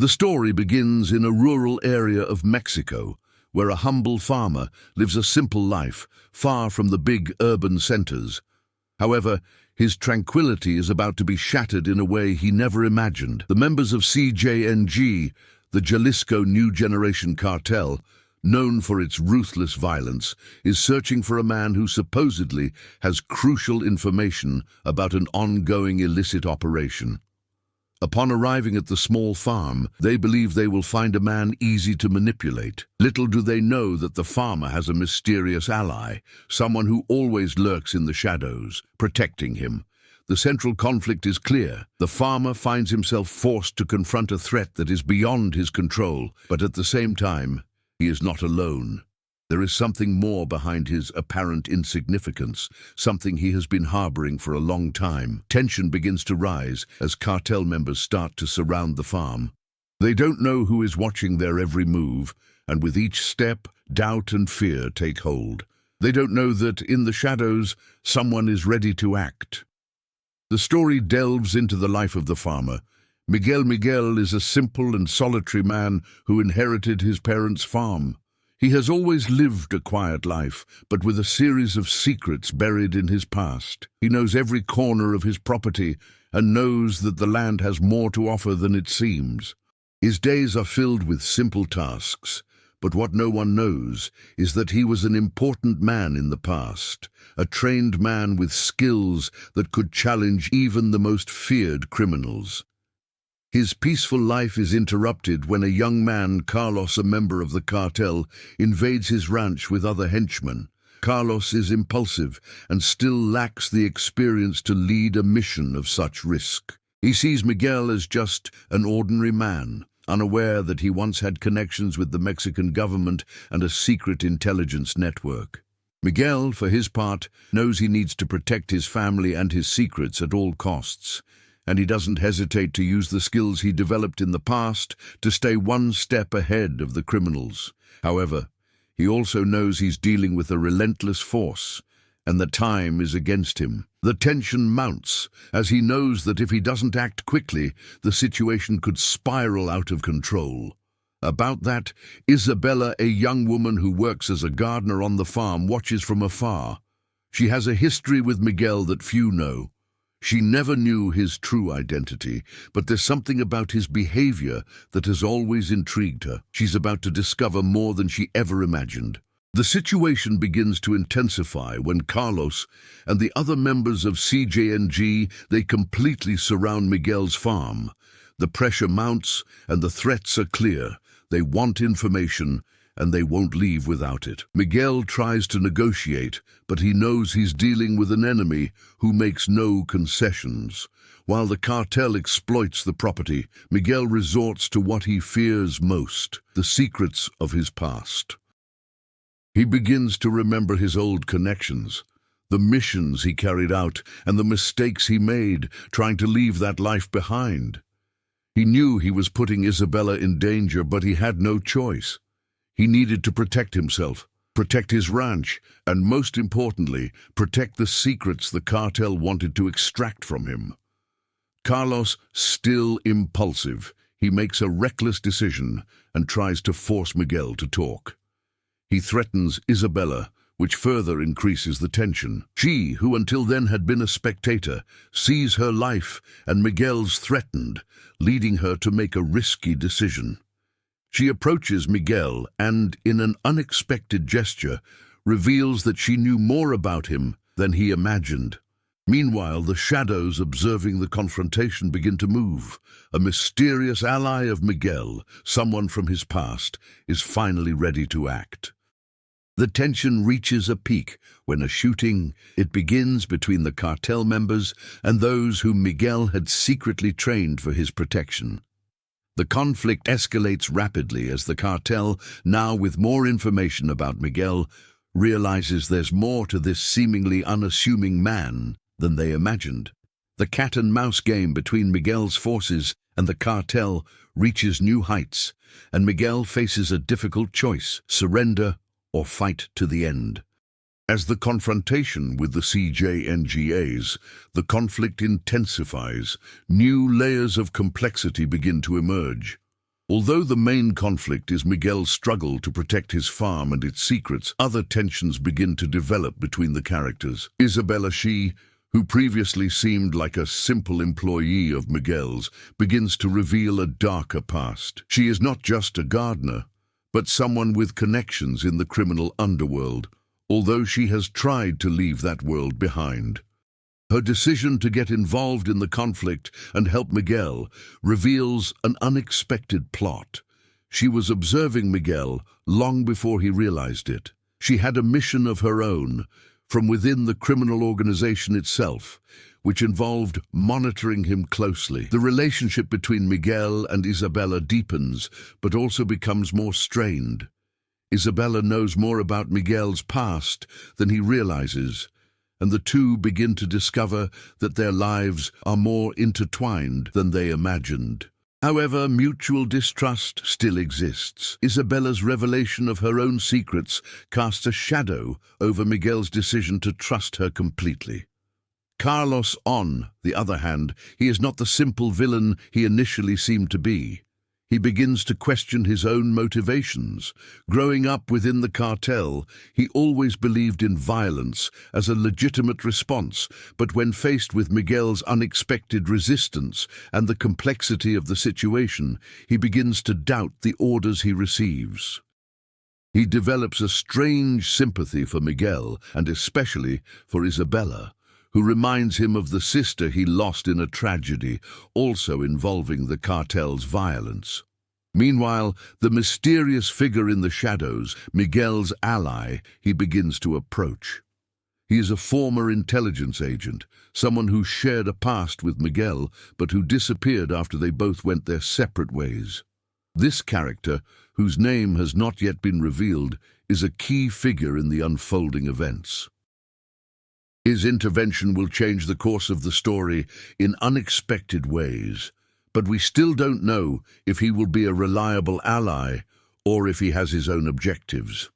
The story begins in a rural area of Mexico, where a humble farmer lives a simple life, far from the big urban centers. However, his tranquility is about to be shattered in a way he never imagined. The members of CJNG, the Jalisco New Generation cartel, known for its ruthless violence, is searching for a man who supposedly has crucial information about an ongoing illicit operation. Upon arriving at the small farm, they believe they will find a man easy to manipulate. Little do they know that the farmer has a mysterious ally, someone who always lurks in the shadows, protecting him. The central conflict is clear. The farmer finds himself forced to confront a threat that is beyond his control, but at the same time, he is not alone. There is something more behind his apparent insignificance, something he has been harboring for a long time. Tension begins to rise as cartel members start to surround the farm. They don't know who is watching their every move, and with each step, doubt and fear take hold. They don't know that, in the shadows, someone is ready to act. The story delves into the life of the farmer. Miguel is a simple and solitary man who inherited his parents' farm. He has always lived a quiet life, but with a series of secrets buried in his past. He knows every corner of his property and knows that the land has more to offer than it seems. His days are filled with simple tasks, but what no one knows is that he was an important man in the past, a trained man with skills that could challenge even the most feared criminals. His peaceful life is interrupted when a young man, Carlos, a member of the cartel, invades his ranch with other henchmen. Carlos is impulsive and still lacks the experience to lead a mission of such risk. He sees Miguel as just an ordinary man, unaware that he once had connections with the Mexican government and a secret intelligence network. Miguel, for his part, knows he needs to protect his family and his secrets at all costs, and he doesn't hesitate to use the skills he developed in the past to stay one step ahead of the criminals. However, he also knows he's dealing with a relentless force, and that time is against him. The tension mounts, as he knows that if he doesn't act quickly, the situation could spiral out of control. About that, Isabella, a young woman who works as a gardener on the farm, watches from afar. She has a history with Miguel that few know. She never knew his true identity, but there's something about his behavior that has always intrigued her. She's about to discover more than she ever imagined. The situation begins to intensify when Carlos and the other members of CJNG, they completely surround Miguel's farm. The pressure mounts and the threats are clear. They want information, and they won't leave without it. Miguel tries to negotiate, but he knows he's dealing with an enemy who makes no concessions. While the cartel exploits the property, Miguel resorts to what he fears most, the secrets of his past. He begins to remember his old connections, the missions he carried out, and the mistakes he made trying to leave that life behind. He knew he was putting Isabella in danger, but he had no choice. He needed to protect himself, protect his ranch, and most importantly, protect the secrets the cartel wanted to extract from him. Carlos, still impulsive, he makes a reckless decision and tries to force Miguel to talk. He threatens Isabella, which further increases the tension. She, who until then had been a spectator, sees her life and Miguel's threatened, leading her to make a risky decision. She approaches Miguel and, in an unexpected gesture, reveals that she knew more about him than he imagined. Meanwhile, the shadows observing the confrontation begin to move. A mysterious ally of Miguel, someone from his past, is finally ready to act. The tension reaches a peak when a shooting, it begins between the cartel members and those whom Miguel had secretly trained for his protection. The conflict escalates rapidly as the cartel, now with more information about Miguel, realizes there's more to this seemingly unassuming man than they imagined. The cat-and-mouse game between Miguel's forces and the cartel reaches new heights, and Miguel faces a difficult choice: surrender or fight to the end. As the confrontation with the CJNGAs, the conflict intensifies. New layers of complexity begin to emerge. Although the main conflict is Miguel's struggle to protect his farm and its secrets, other tensions begin to develop between the characters. Isabella, who previously seemed like a simple employee of Miguel's, begins to reveal a darker past. She is not just a gardener, but someone with connections in the criminal underworld, although she has tried to leave that world behind. Her decision to get involved in the conflict and help Miguel reveals an unexpected plot. She was observing Miguel long before he realized it. She had a mission of her own from within the criminal organization itself, which involved monitoring him closely. The relationship between Miguel and Isabella deepens, but also becomes more strained. Isabella knows more about Miguel's past than he realizes, and the two begin to discover that their lives are more intertwined than they imagined. However, mutual distrust still exists. Isabella's revelation of her own secrets casts a shadow over Miguel's decision to trust her completely. Carlos, on the other hand, he is not the simple villain he initially seemed to be. He begins to question his own motivations. Growing up within the cartel, he always believed in violence as a legitimate response, but when faced with Miguel's unexpected resistance and the complexity of the situation, he begins to doubt the orders he receives. He develops a strange sympathy for Miguel, and especially for Isabella, who reminds him of the sister he lost in a tragedy, also involving the cartel's violence. Meanwhile, the mysterious figure in the shadows, Miguel's ally, he begins to approach. He is a former intelligence agent, someone who shared a past with Miguel, but who disappeared after they both went their separate ways. This character, whose name has not yet been revealed, is a key figure in the unfolding events. His intervention will change the course of the story in unexpected ways, but we still don't know if he will be a reliable ally or if he has his own objectives.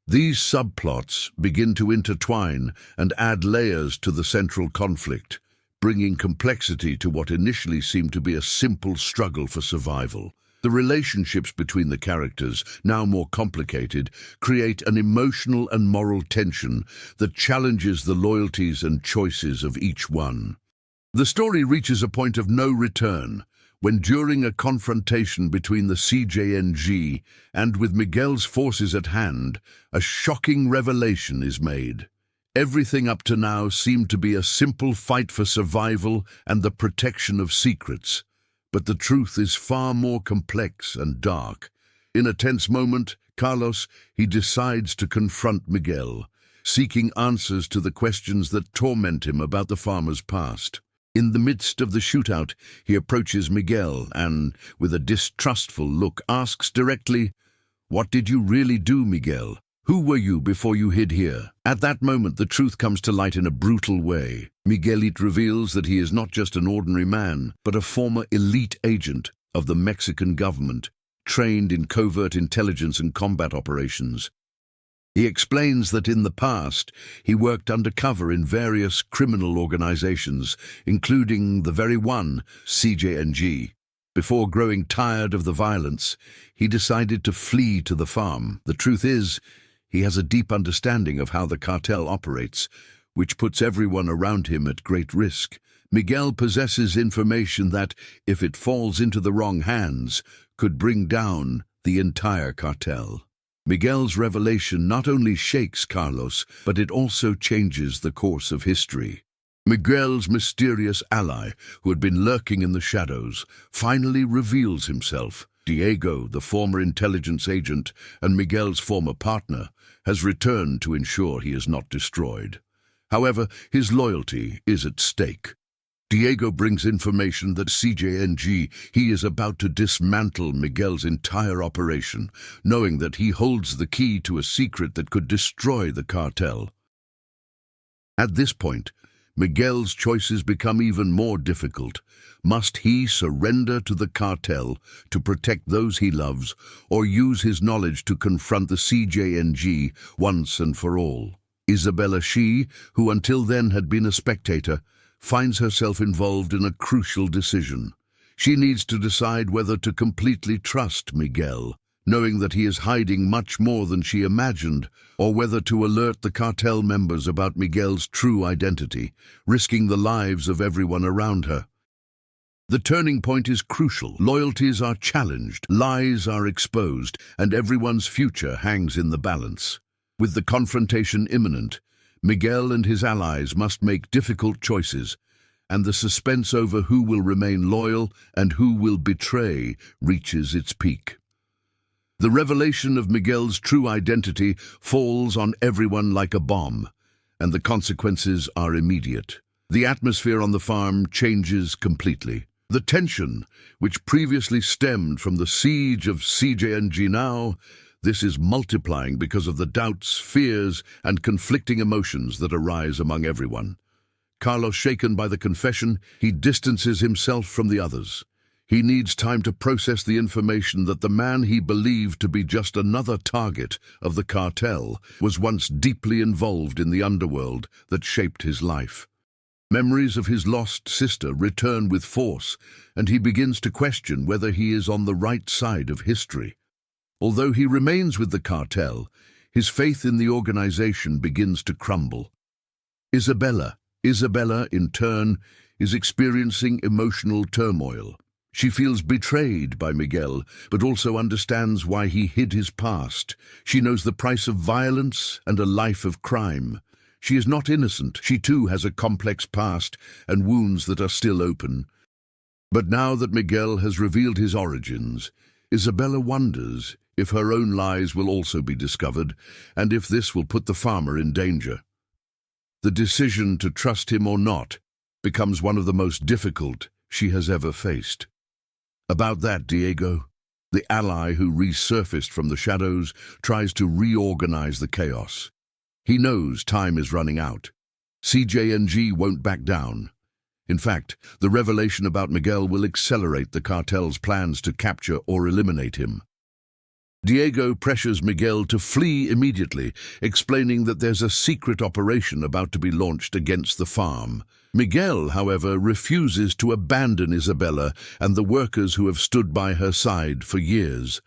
These subplots begin to intertwine and add layers to the central conflict, bringing complexity to what initially seemed to be a simple struggle for survival. The relationships between the characters, now more complicated, create an emotional and moral tension that challenges the loyalties and choices of each one. The story reaches a point of no return when, during a confrontation between the CJNG and with Miguel's forces at hand, a shocking revelation is made. Everything up to now seemed to be a simple fight for survival and the protection of secrets. But the truth is far more complex and dark. In a tense moment, Carlos, he decides to confront Miguel, seeking answers to the questions that torment him about the farmer's past. In the midst of the shootout, he approaches Miguel and, with a distrustful look, asks directly, "What did you really do, Miguel? Who were you before you hid here?" At that moment, the truth comes to light in a brutal way. Miguelito reveals that he is not just an ordinary man, but a former elite agent of the Mexican government, trained in covert intelligence and combat operations. He explains that in the past, he worked undercover in various criminal organizations, including the very one, CJNG. Before growing tired of the violence, he decided to flee to the farm. The truth is, he has a deep understanding of how the cartel operates, which puts everyone around him at great risk. Miguel possesses information that, if it falls into the wrong hands, could bring down the entire cartel. Miguel's revelation not only shakes Carlos, but it also changes the course of history. Miguel's mysterious ally, who had been lurking in the shadows, finally reveals himself. Diego, the former intelligence agent and Miguel's former partner, has returned to ensure he is not destroyed. However, his loyalty is at stake. Diego brings information that CJNG, he is about to dismantle Miguel's entire operation, knowing that he holds the key to a secret that could destroy the cartel. At this point, Miguel's choices become even more difficult. Must he surrender to the cartel to protect those he loves, or use his knowledge to confront the CJNG once and for all? Isabella, who until then had been a spectator, finds herself involved in a crucial decision. She needs to decide whether to completely trust Miguel, knowing that he is hiding much more than she imagined, or whether to alert the cartel members about Miguel's true identity, risking the lives of everyone around her. The turning point is crucial. Loyalties are challenged, lies are exposed, and everyone's future hangs in the balance. With the confrontation imminent, Miguel and his allies must make difficult choices, and the suspense over who will remain loyal and who will betray reaches its peak. The revelation of Miguel's true identity falls on everyone like a bomb, and the consequences are immediate. The atmosphere on the farm changes completely. The tension, which previously stemmed from the siege of CJNG now, this is multiplying because of the doubts, fears, and conflicting emotions that arise among everyone. Carlos, shaken by the confession, he distances himself from the others. He needs time to process the information that the man he believed to be just another target of the cartel was once deeply involved in the underworld that shaped his life. Memories of his lost sister return with force, and he begins to question whether he is on the right side of history. Although he remains with the cartel, his faith in the organization begins to crumble. Isabella, in turn, is experiencing emotional turmoil. She feels betrayed by Miguel, but also understands why he hid his past. She knows the price of violence and a life of crime. She is not innocent. She too has a complex past and wounds that are still open. But now that Miguel has revealed his origins, Isabella wonders if her own lies will also be discovered, and if this will put the farmer in danger. The decision to trust him or not becomes one of the most difficult she has ever faced. About that, Diego, the ally who resurfaced from the shadows, tries to reorganize the chaos. He knows time is running out. CJNG won't back down. In fact, the revelation about Miguel will accelerate the cartel's plans to capture or eliminate him. Diego pressures Miguel to flee immediately, explaining that there's a secret operation about to be launched against the farm. Miguel, however, refuses to abandon Isabella and the workers who have stood by her side for years.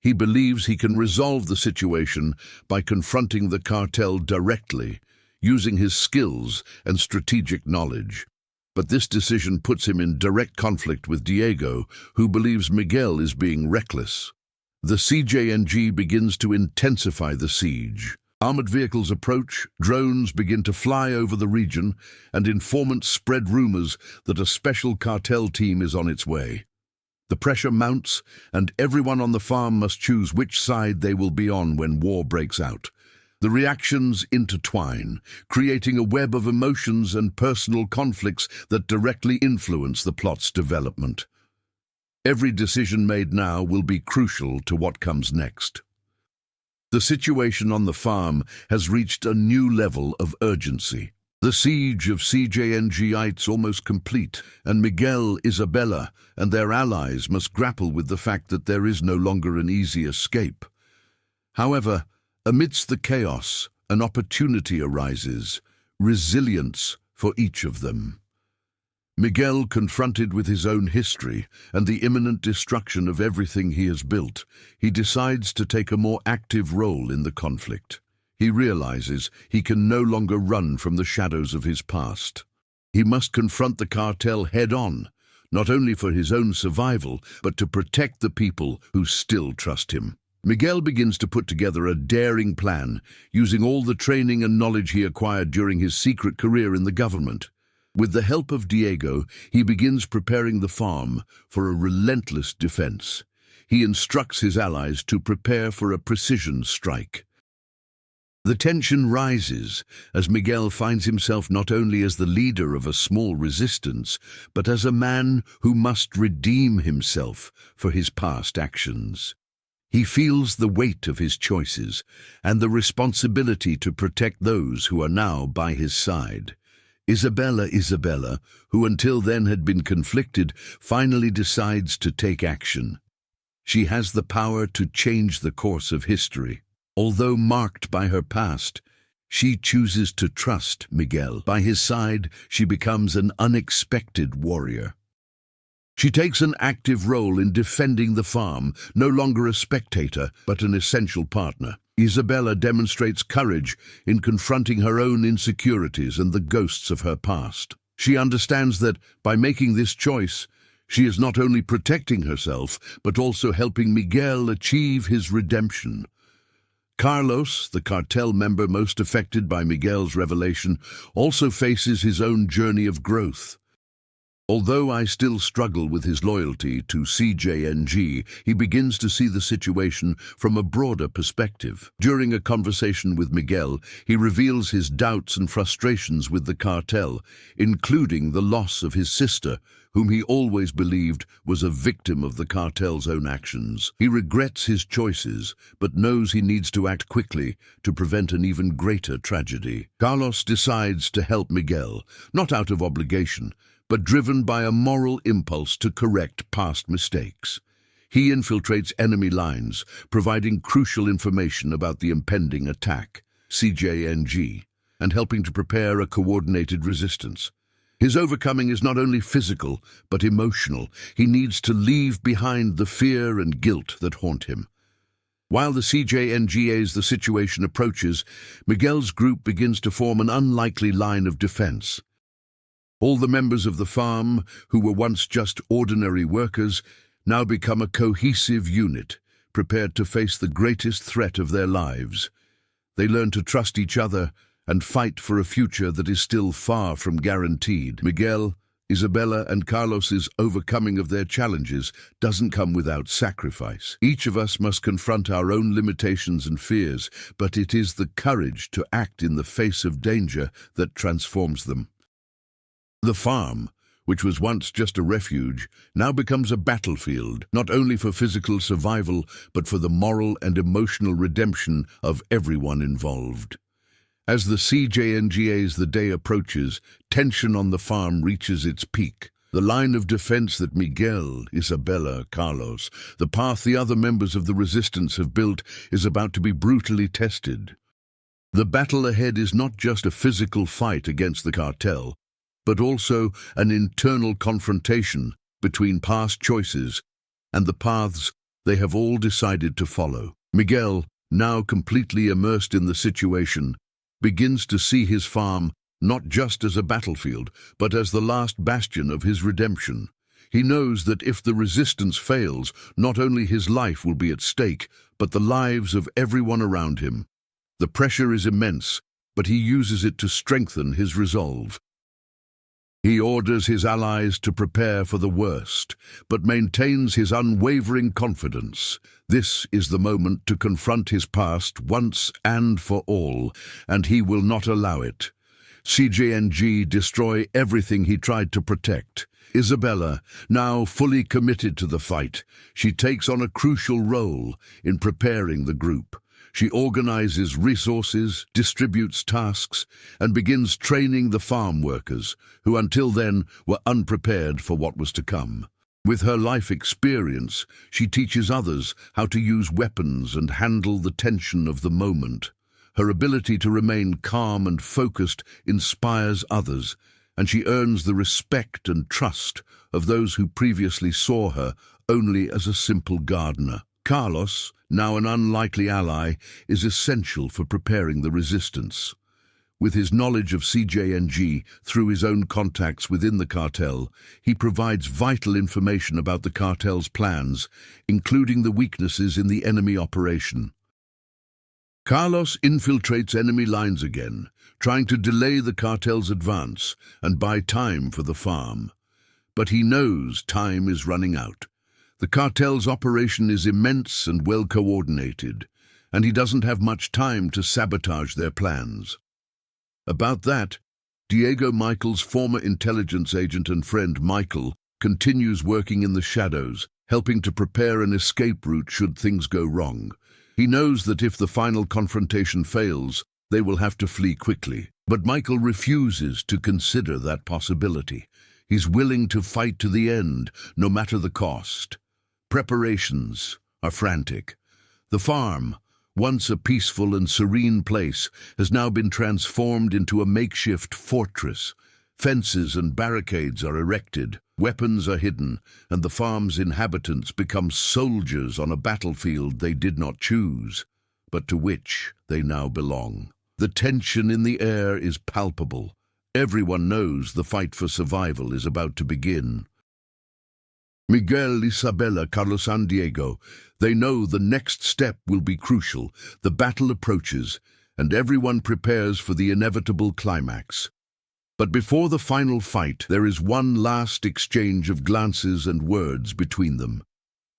He believes he can resolve the situation by confronting the cartel directly, using his skills and strategic knowledge. But this decision puts him in direct conflict with Diego, who believes Miguel is being reckless. The CJNG begins to intensify the siege. Armored vehicles approach, drones begin to fly over the region, and informants spread rumors that a special cartel team is on its way. The pressure mounts, and everyone on the farm must choose which side they will be on when war breaks out. The reactions intertwine, creating a web of emotions and personal conflicts that directly influence the plot's development. Every decision made now will be crucial to what comes next. The situation on the farm has reached a new level of urgency. The siege of CJNGites almost complete, and Miguel, Isabella, and their allies must grapple with the fact that there is no longer an easy escape. However, amidst the chaos, an opportunity arises, resilience for each of them. Miguel, confronted with his own history and the imminent destruction of everything he has built, he decides to take a more active role in the conflict. He realizes he can no longer run from the shadows of his past. He must confront the cartel head-on, not only for his own survival, but to protect the people who still trust him. Miguel begins to put together a daring plan, using all the training and knowledge he acquired during his secret career in the government. With the help of Diego, he begins preparing the farm for a relentless defense. He instructs his allies to prepare for a precision strike. The tension rises as Miguel finds himself not only as the leader of a small resistance, but as a man who must redeem himself for his past actions. He feels the weight of his choices and the responsibility to protect those who are now by his side. Isabella, who until then had been conflicted, finally decides to take action. She has the power to change the course of history. Although marked by her past, she chooses to trust Miguel. By his side, she becomes an unexpected warrior. She takes an active role in defending the farm, no longer a spectator, but an essential partner. Isabella demonstrates courage in confronting her own insecurities and the ghosts of her past. She understands that, by making this choice, she is not only protecting herself, but also helping Miguel achieve his redemption. Carlos, the cartel member most affected by Miguel's revelation, also faces his own journey of growth. Although I still struggle with his loyalty to CJNG, he begins to see the situation from a broader perspective. During a conversation with Miguel, he reveals his doubts and frustrations with the cartel, including the loss of his sister, whom he always believed was a victim of the cartel's own actions. He regrets his choices, but knows he needs to act quickly to prevent an even greater tragedy. Carlos decides to help Miguel, not out of obligation, but driven by a moral impulse to correct past mistakes. He infiltrates enemy lines, providing crucial information about the impending attack, CJNG, and helping to prepare a coordinated resistance. His overcoming is not only physical, but emotional. He needs to leave behind the fear and guilt that haunt him. While the CJNG's the situation approaches, Miguel's group begins to form an unlikely line of defense. All the members of the farm, who were once just ordinary workers, now become a cohesive unit, prepared to face the greatest threat of their lives. They learn to trust each other and fight for a future that is still far from guaranteed. Miguel, Isabella, and Carlos's overcoming of their challenges doesn't come without sacrifice. Each of us must confront our own limitations and fears, but it is the courage to act in the face of danger that transforms them. The farm, which was once just a refuge, now becomes a battlefield, not only for physical survival, but for the moral and emotional redemption of everyone involved. As the CJNG's the day approaches, tension on the farm reaches its peak. The line of defense that Miguel, Isabella, Carlos, the path the other members of the resistance have built, is about to be brutally tested. The battle ahead is not just a physical fight against the cartel, but also an internal confrontation between past choices and the paths they have all decided to follow. Miguel, now completely immersed in the situation, begins to see his farm not just as a battlefield, but as the last bastion of his redemption. He knows that if the resistance fails, not only his life will be at stake, but the lives of everyone around him. The pressure is immense, but he uses it to strengthen his resolve. He orders his allies to prepare for the worst, but maintains his unwavering confidence. This is the moment to confront his past once and for all, and he will not allow it. CJNG destroy everything he tried to protect. Isabella, now fully committed to the fight, she takes on a crucial role in preparing the group. She organizes resources, distributes tasks, and begins training the farm workers, who until then were unprepared for what was to come. With her life experience, she teaches others how to use weapons and handle the tension of the moment. Her ability to remain calm and focused inspires others, and she earns the respect and trust of those who previously saw her only as a simple gardener. Carlos, now an unlikely ally, is essential for preparing the resistance. With his knowledge of CJNG through his own contacts within the cartel, he provides vital information about the cartel's plans, including the weaknesses in the enemy operation. Carlos infiltrates enemy lines again, trying to delay the cartel's advance and buy time for the farm. But he knows time is running out. The cartel's operation is immense and well coordinated, and he doesn't have much time to sabotage their plans. About that, Diego Michael's former intelligence agent and friend Michael continues working in the shadows, helping to prepare an escape route should things go wrong. He knows that if the final confrontation fails, they will have to flee quickly. But Michael refuses to consider that possibility. He's willing to fight to the end, no matter the cost. Preparations are frantic. The farm, once a peaceful and serene place, has now been transformed into a makeshift fortress, Fences and barricades are erected, weapons are hidden, and the farm's inhabitants become soldiers on a battlefield they did not choose, but to which they now belong. The tension in the air is palpable. Everyone knows the fight for survival is about to begin. Miguel, Isabella, Carlos and Diego, they know the next step will be crucial. The battle approaches, and everyone prepares for the inevitable climax. But before the final fight, there is one last exchange of glances and words between them.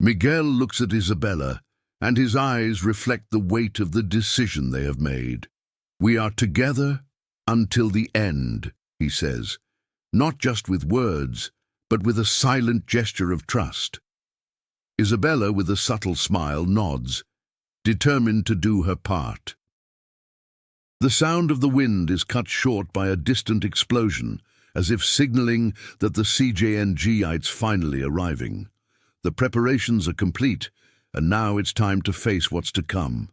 Miguel looks at Isabella, and his eyes reflect the weight of the decision they have made. "We are together until the end," he says, not just with words, but with a silent gesture of trust. Isabella, with a subtle smile, nods, determined to do her part. The sound of the wind is cut short by a distant explosion, as if signaling that the CJNGites finally arriving. The preparations are complete, and now it's time to face what's to come.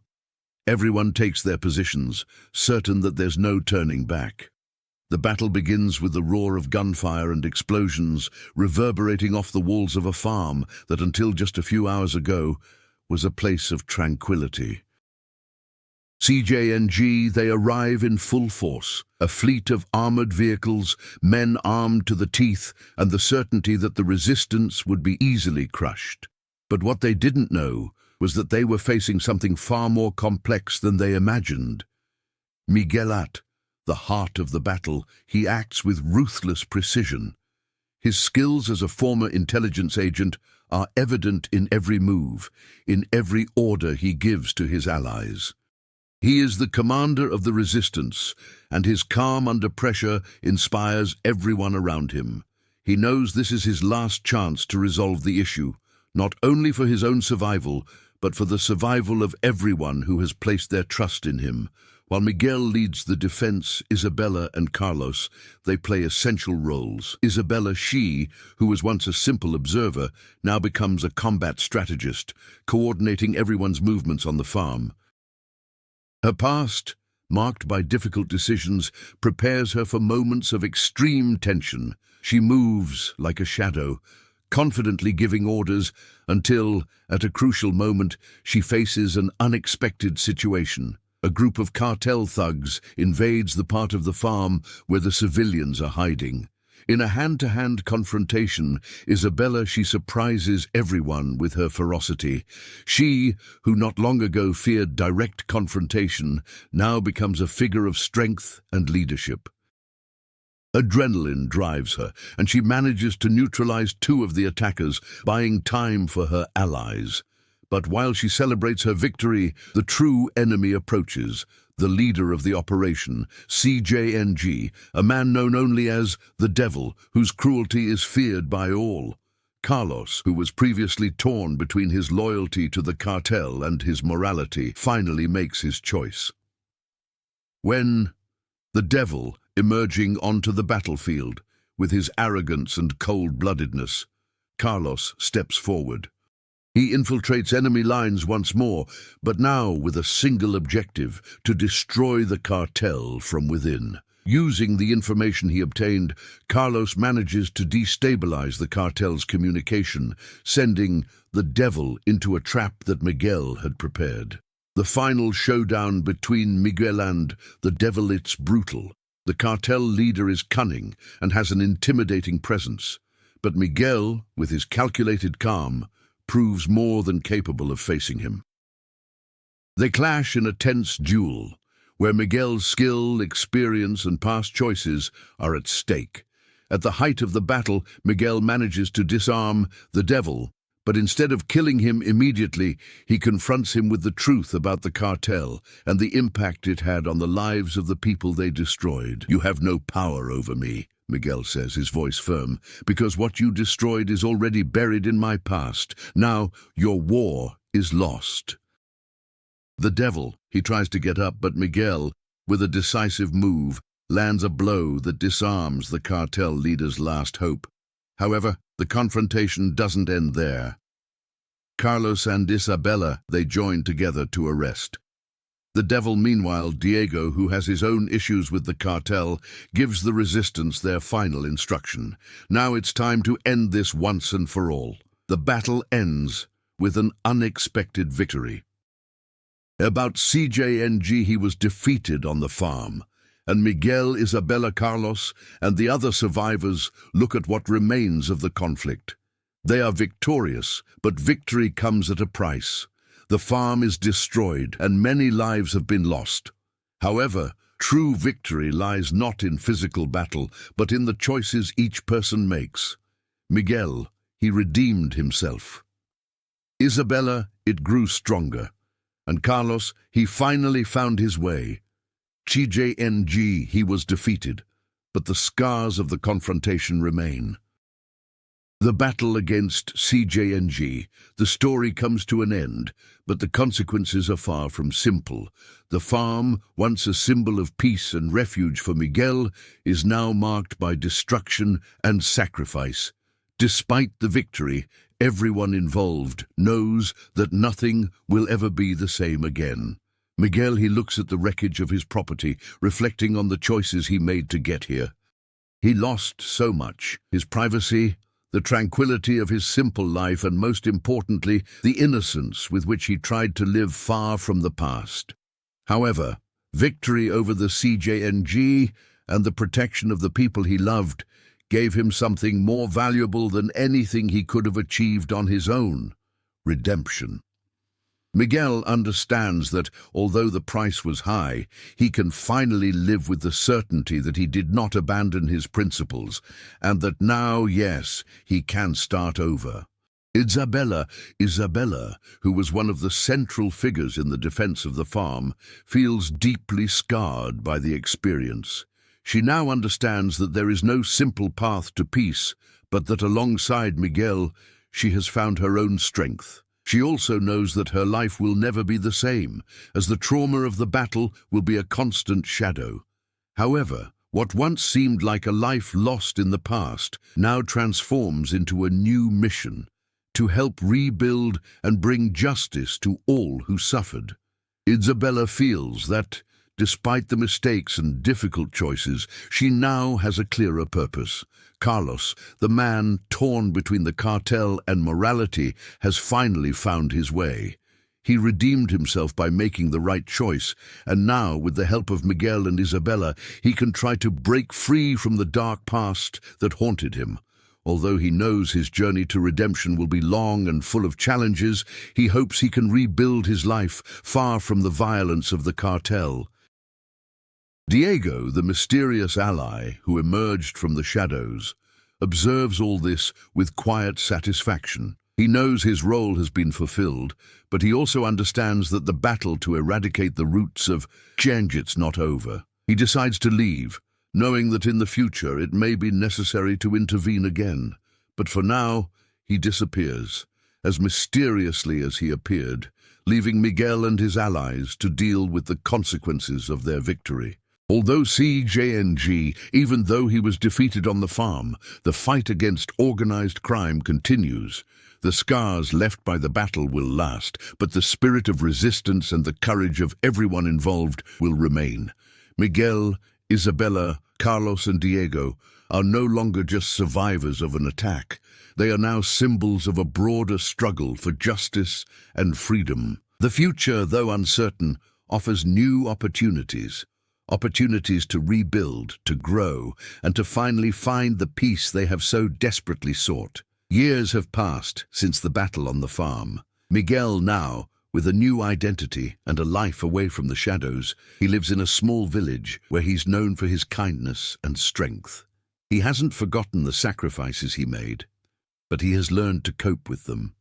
Everyone takes their positions, certain that there's no turning back. The battle begins with the roar of gunfire and explosions reverberating off the walls of a farm that until just a few hours ago was a place of tranquility. CJNG, they arrive in full force, a fleet of armored vehicles, men armed to the teeth, and the certainty that the resistance would be easily crushed. But what they didn't know was that they were facing something far more complex than they imagined. Miguelat, the heart of the battle, he acts with ruthless precision. His skills as a former intelligence agent are evident in every move, in every order he gives to his allies. He is the commander of the resistance, and his calm under pressure inspires everyone around him. He knows this is his last chance to resolve the issue, not only for his own survival, but for the survival of everyone who has placed their trust in him. While Miguel leads the defense, Isabella and Carlos, they play essential roles. Isabella, she, who was once a simple observer, now becomes a combat strategist, coordinating everyone's movements on the farm. Her past, marked by difficult decisions, prepares her for moments of extreme tension. She moves like a shadow, confidently giving orders until, at a crucial moment, she faces an unexpected situation. A group of cartel thugs invades the part of the farm where the civilians are hiding. In a hand-to-hand confrontation, Isabella, she surprises everyone with her ferocity. She, who not long ago feared direct confrontation, now becomes a figure of strength and leadership. Adrenaline drives her, and she manages to neutralize two of the attackers, buying time for her allies. But while she celebrates her victory, the true enemy approaches. The leader of the operation, CJNG, a man known only as the Devil, whose cruelty is feared by all. Carlos, who was previously torn between his loyalty to the cartel and his morality, finally makes his choice. When the Devil, emerging onto the battlefield, with his arrogance and cold-bloodedness, Carlos steps forward. He infiltrates enemy lines once more, but now with a single objective: to destroy the cartel from within. Using the information he obtained, Carlos manages to destabilize the cartel's communication, sending the Devil into a trap that Miguel had prepared. The final showdown between Miguel and the Devil, it's brutal. The cartel leader is cunning and has an intimidating presence, but Miguel, with his calculated calm, proves more than capable of facing him. They clash in a tense duel, where Miguel's skill, experience, and past choices are at stake. At the height of the battle, Miguel manages to disarm the Devil, but instead of killing him immediately, he confronts him with the truth about the cartel and the impact it had on the lives of the people they destroyed. "You have no power over me," Miguel says, his voice firm, "because what you destroyed is already buried in my past. Now your war is lost." The Devil, he tries to get up, but Miguel, with a decisive move, lands a blow that disarms the cartel leader's last hope. However, the confrontation doesn't end there. Carlos and Isabella, they join together to arrest The devil, meanwhile, Diego, who has his own issues with the cartel, gives the resistance their final instruction. Now it's time to end this once and for all. The battle ends with an unexpected victory. About CJNG, he was defeated on the farm, and Miguel, Isabella, Carlos, and the other survivors look at what remains of the conflict. They are victorious, but victory comes at a price. The farm is destroyed, and many lives have been lost. However, true victory lies not in physical battle, but in the choices each person makes. Miguel, he redeemed himself. Isabella, it grew stronger. And Carlos, he finally found his way. CJNG, he was defeated, but the scars of the confrontation remain. The battle against CJNG, the story comes to an end, but the consequences are far from simple. The farm, once a symbol of peace and refuge for Miguel, is now marked by destruction and sacrifice. Despite the victory, everyone involved knows that nothing will ever be the same again. Miguel, he looks at the wreckage of his property, reflecting on the choices he made to get here. He lost so much: his privacy, the tranquility of his simple life, and most importantly, the innocence with which he tried to live far from the past. However, victory over the CJNG and the protection of the people he loved gave him something more valuable than anything he could have achieved on his own: redemption. Miguel understands that, although the price was high, he can finally live with the certainty that he did not abandon his principles, and that now, yes, he can start over. Isabella, who was one of the central figures in the defense of the farm, feels deeply scarred by the experience. She now understands that there is no simple path to peace, but that alongside Miguel, she has found her own strength. She also knows that her life will never be the same, as the trauma of the battle will be a constant shadow. However, what once seemed like a life lost in the past now transforms into a new mission: to help rebuild and bring justice to all who suffered. Isabella feels that, despite the mistakes and difficult choices, she now has a clearer purpose. Carlos, the man torn between the cartel and morality, has finally found his way. He redeemed himself by making the right choice, and now, with the help of Miguel and Isabella, he can try to break free from the dark past that haunted him. Although he knows his journey to redemption will be long and full of challenges, he hopes he can rebuild his life far from the violence of the cartel. Diego, the mysterious ally who emerged from the shadows, observes all this with quiet satisfaction. He knows his role has been fulfilled, but he also understands that the battle to eradicate the roots of CJNG is not over. He decides to leave, knowing that in the future it may be necessary to intervene again. But for now, he disappears, as mysteriously as he appeared, leaving Miguel and his allies to deal with the consequences of their victory. Although CJNG, even though he was defeated on the farm, the fight against organized crime continues. The scars left by the battle will last, but the spirit of resistance and the courage of everyone involved will remain. Miguel, Isabella, Carlos, and Diego are no longer just survivors of an attack. They are now symbols of a broader struggle for justice and freedom. The future, though uncertain, offers new opportunities. Opportunities to rebuild, to grow, and to finally find the peace they have so desperately sought. Years have passed since the battle on the farm. Miguel now, with a new identity and a life away from the shadows, he lives in a small village where he's known for his kindness and strength. He hasn't forgotten the sacrifices he made, but he has learned to cope with them.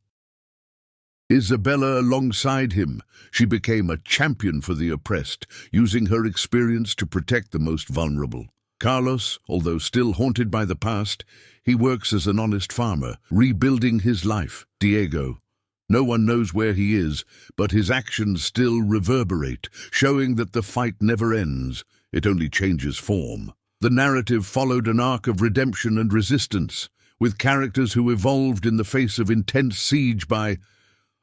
Isabella alongside him, she became a champion for the oppressed, using her experience to protect the most vulnerable. Carlos, although still haunted by the past, he works as an honest farmer, rebuilding his life. Diego, no one knows where he is, but his actions still reverberate, showing that the fight never ends, it only changes form. The narrative followed an arc of redemption and resistance, with characters who evolved in the face of intense siege by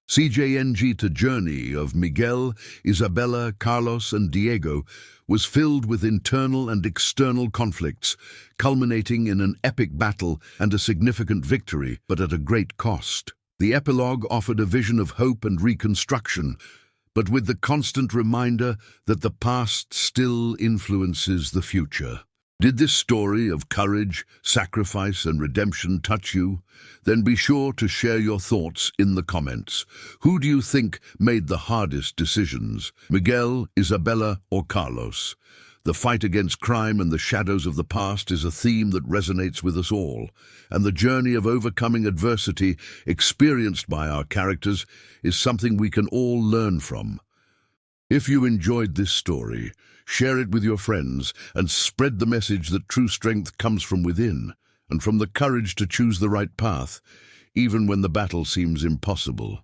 CJNG to journey of Miguel, Isabella, Carlos and Diego was filled with internal and external conflicts, culminating in an epic battle and a significant victory, but at a great cost. The epilogue offered a vision of hope and reconstruction, but with the constant reminder that the past still influences the future. Did this story of courage, sacrifice and redemption touch you? Then be sure to share your thoughts in the comments. Who do you think made the hardest decisions? Miguel, Isabella or Carlos? The fight against crime and the shadows of the past is a theme that resonates with us all, and the journey of overcoming adversity experienced by our characters is something we can all learn from. If you enjoyed this story, share it with your friends and spread the message that true strength comes from within and from the courage to choose the right path, even when the battle seems impossible.